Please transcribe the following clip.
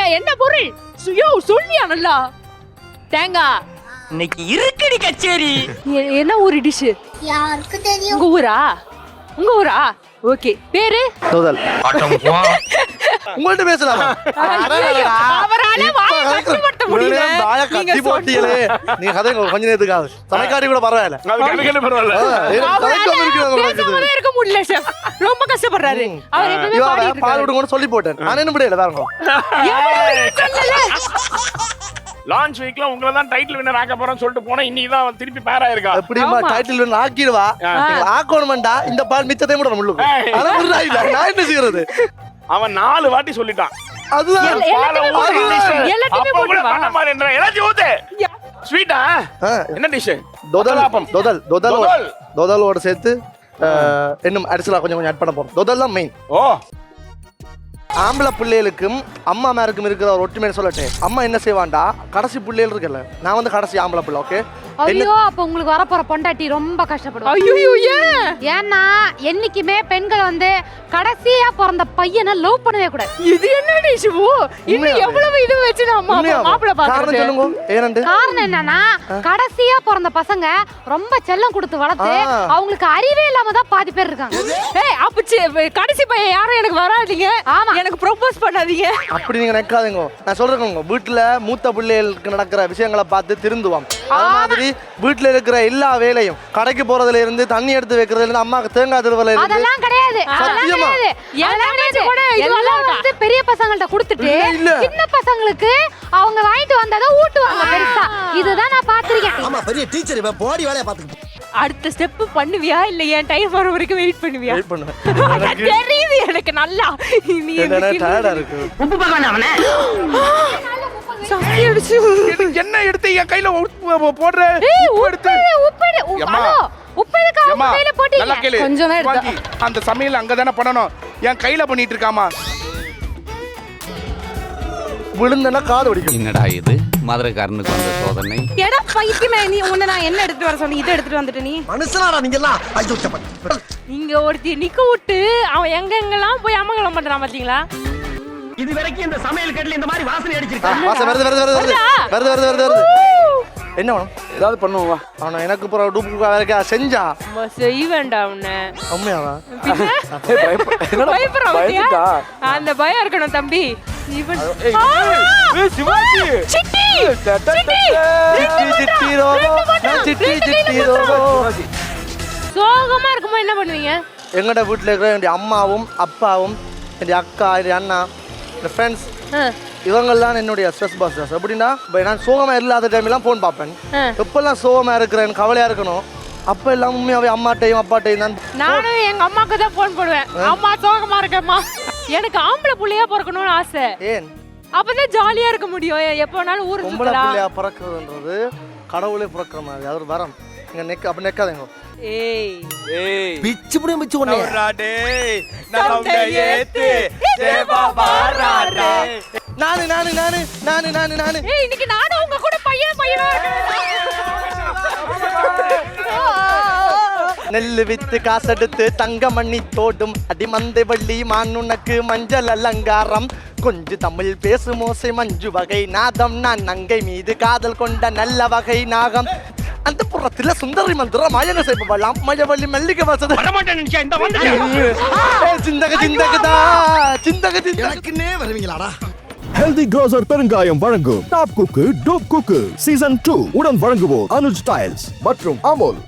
தேங்காய் என்ன பொருள்? சொல்லியா நல்லா தேங்காய். இன்னைக்கு இருக்குடி கச்சேரி. என்ன ஊரு டிஷ்? யாருக்கு தெரியும்? உங்க ஊரா? உங்க ஊரா? ஓகே. பேரு? தோதல். உங்கள்ட்ட பேசலாமா? அவரால வாயை கட்டுப்படுத்த முடியல. நீங்க போட்டியலே. நீ கதை கொஞ்ச நேரத்துக்கு சமைக்காடி கூட பரவாயில்ல. கணக்கே பரவாயில்ல. பேசாமலே இருக்க முடியல ஷெஃப். ரொம்ப கஷ்டப்படுறாரு. அவர் எப்பவே பாடிட்டு பால் விடுங்கன்னு சொல்லி போட்டேன். நான் என்ன முடியல பாருங்க. லான்ச் வீக்ல உங்களை தான் டைட்டில் வின்னர் ஆக்க போறேன்னு சொல்லிட்டு போனா இன்னைக்கு தான் திருப்பி பேர் ஆயிருக்கா. எப்படிமா டைட்டில் வின் ஆக்கிடுவா? ஆக்கணும்டா இந்த பால் மிச்சத்தை கூட முள்ளுக்கு. அத புரியல. நான் என்ன செய்யறது? அவன் 4 வாட்டி சொல்லிட்டான். அதுதான் எல்லாத்தையுமே போட்டு வா. பண்ண மாதிரி என்ற எல்லாத்தையும் ஊத்து. ஸ்வீட்டா? என்ன டிஷ்? தோதல். தோதலோட சேர்த்து இன்னும் அடிஷனலா கொஞ்சம் ஆட் பண்ண போறோம். தோதல் தான் மெயின். ஓ, ஆம்பளை பிள்ளைகளுக்கும் அம்மா மேருக்கும் இருக்கிற ஒரு ஒற்றுமையை சொல்லட்டேன். அம்மா என்ன செய்வான்டா, கடைசி பிள்ளைகள் இருக்குல்ல, நான் வந்து கடைசி ஆம்பளை பிள்ளை. ஓகே, ஐயோ அப்ப உங்களுக்கு வரப்போற பொண்டாட்டி ரொம்ப கஷ்டப்படுவா. ஐயோ ஏன்? ஏன்னா என்னைக்குமே பெண்கள் வந்து கடைசியா பிறந்த பையனை லவ் பண்ணவே கூடாது. இது என்ன டிஷ்? இன்னும் எவ்வளவு இது வச்சு நான் மாப்பிள்ளை பாக்குறது. சொல்லுங்க ஏனண்டு காரணம் என்னன்னா கடைசியா பிறந்த பசங்க ரொம்ப செல்லம் கொடுத்து வளர்த்து அவங்களுக்கு அறிவே இல்லாம தான் பாதி பேர் இருக்காங்க. ஏய் அப்ப கடைசி பையன் யாரும் எனக்கு வராதீங்க. ஆமா, எனக்கு ப்ரோபோஸ் பண்ணாதீங்க. அப்படி நீங்க நினைக்காதீங்க. நான் சொல்றேங்க, வீட்டுல மூத்த பிள்ளைகளுக்கு நடக்கிற விஷயங்களை பார்த்து திருந்துவான். அது மாதிரி வீட்டுல இருக்கிற எல்லா வேலையும், கடைக்கு போறதுல இருந்து தண்ணி எடுத்து வைக்கிறதுல இருந்து அம்மாக்கு தேங்காய் திருவல இருந்து அதெல்லாம் கிடையாது. சத்தியமா எல்லாம் வந்து பெரிய பசங்கள்ட்ட கொடுத்துட்டு சின்ன பசங்களுக்கு அவங்க வாங்கிட்டு வந்ததை ஊட்டுவாங்க பெருசா. இதுதான் நான் பாத்திருக்கேன். ஆமா, பெரிய டீச்சர் இப்ப போடி வேலைய பாத்துக்கிட்டு. அடுத்த ஸ்டெப் பண்ணுவியா இல்ல என் டைம் வர வரைக்கும் வெயிட் பண்ணுவியா? வெயிட் பண்ணுவேன். தெரியுது எனக்கு நல்லா. நீ எனக்கு டயர்டா இருக்கு. உப்பு பார்க்க அவனே சக்தி அடிச்சு என்ன எடுத்து என் கையில போடுற? அந்த சமையல் அங்கதானே பண்ணணும். என் கையில பண்ணிட்டு இருக்காமா? விழுந்தனா காது வலிக்கும். என்னடா இது மதுரைக்காரனுக்கு வந்த சோதனை? எடா பைத்தியமே, நீ உன்னை நான் என்ன எடுத்துட்டு வர சொன்னேன்? இதை எடுத்துட்டு வந்துட்டு நீ மனுஷனாடா நீங்க எல்லாம். ஐயோ இங்க ஒருத்தி நிக்க விட்டு அவன் எங்கெங்கெல்லாம் போய் அமங்கலம் பண்றான் பாத்தீங்களா? இது வரைக்கும் இந்த சமையல் கட்டில இந்த மாதிரி வாசனை அடிச்சிருக்காங்க. வாசம் வருது. என்ன வேணும்? ஏதாவது பண்ணுவா? ஆனா எனக்கு புற டூப்பு வேறக்கா செஞ்சா செய்ய வேண்டாம் உன்னை. உண்மையாவா? பயப்படுறா? அந்த பயம் இருக்கணும் தம்பி. சோகமா இருக்குமா என்ன பண்ணுவீங்க? எங்கட வீட்டுல இருக்கிற என்னுடைய அம்மாவும் அப்பாவும் என்னுடைய அக்கா என்னுடைய அண்ணா என்னோட ஃப்ரெண்ட்ஸ் இவங்கெல்லாம் என்னுடைய ஸ்ட்ரெஸ் பஸ்டர்ஸ். எப்படின்னா நான் சோகமா இல்லாத டைம்லாம் ஃபோன் பார்ப்பேன். எப்பெல்லாம் சோகமா இருக்கிறேன், கவலையா இருக்கணும், அப்ப எல்லாம் உண்மையாவே அம்மாட்டையும் அப்பாட்டையும் தான். நானும் எங்க அம்மாக்கு தான் ஃபோன் போடுவேன். அம்மா சோகமா இருக்கேம்மா, எனக்கு ஆம்பளை புள்ளையா பிறக்கணும்னு ஆசை. ஏன்? அப்பதான் ஜாலியா இருக்க முடியும். எப்ப வேணாலும் ஊருக்கு பொம்பளை பிள்ளையா பிறக்கிறதுன்றது கடவுளே பிறக்கிற மாதிரி. அது ஒரு வரம். நீங்க நெக்க அப்ப நெக்காதீங்க. ஏய் பிச்சு புடி பிச்சு ஒண்ணே. நானு ஏய் இன்னைக்கு நானும் உங்க கூட பையனா நெல்லு வித்து காசெடுத்து தங்க மண்ணி தோடும் அடிமந்தை வள்ளி மான் உனக்கு மஞ்சள் அலங்காரம் கொஞ்சு தமிழ் பேசு மோசை மஞ்சு வகை நாதம் நான் நங்கை மீது காதல் கொண்ட நல்ல வகை நாகம் அந்த புறத்துல சுந்தரி மந்திரம் மாயன செய்யலாம் மயவள்ளி மல்லிகை வசதி எனக்குன்னே வருவீங்களாடா? ஹெல்தி க்ரோசர் பெருங்காயம் வழங்கும் டாப் குக்கு டோப் குக்கு சீசன் 2 உடன் வழங்குவோர் அனுஜ் டைல்ஸ் மற்றும் அமுல்.